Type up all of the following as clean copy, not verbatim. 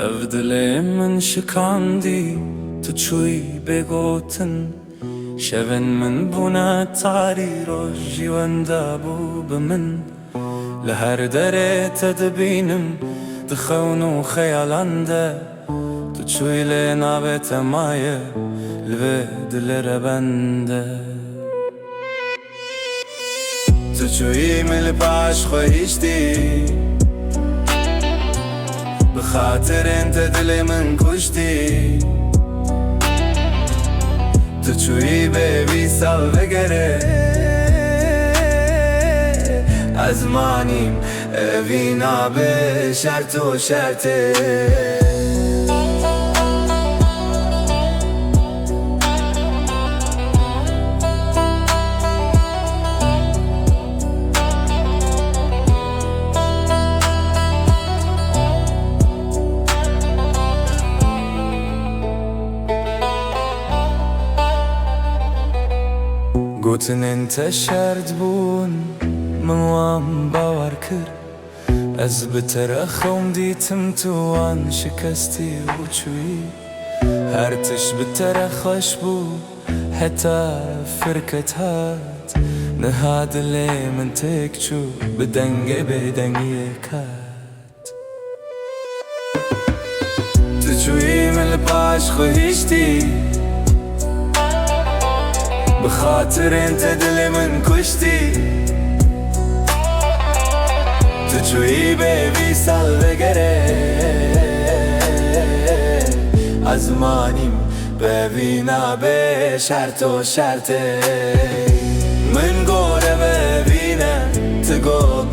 افدلي من شكاندي تشوي بيغوتن شفن من بنا تاري روجي واندابو بمن لهر دره تدبينم تخونو خيالانده تشوي لنا بتمايه الفدل بنده تشوي من الباش خويشتي بخاطر انت دلي من كشتي تشوي بيبي سالفقره ازمانيم افينا بشرط و شرطه قوتن انت شرد بون من وان باور كر از بترخم ديتم توان شكستي وچوي هرتش بترخش بو حتى فركت هات نهاد اللي من تكچو بدنگي كات تچوي من الباش خويشتي بخاطر انت دلي من كشتي تشوي بيبي سالفقره ازمانيم ببينا بشرط و شرطه من قوره ببينا تقول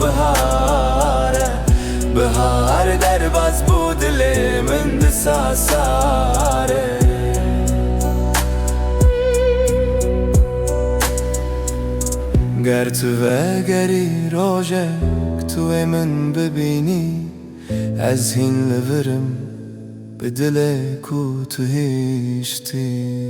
بهار درباز بودلي من دساساره گر تو وگری روژک تو من ببینی از هین لورم به دل کو تو هیشتی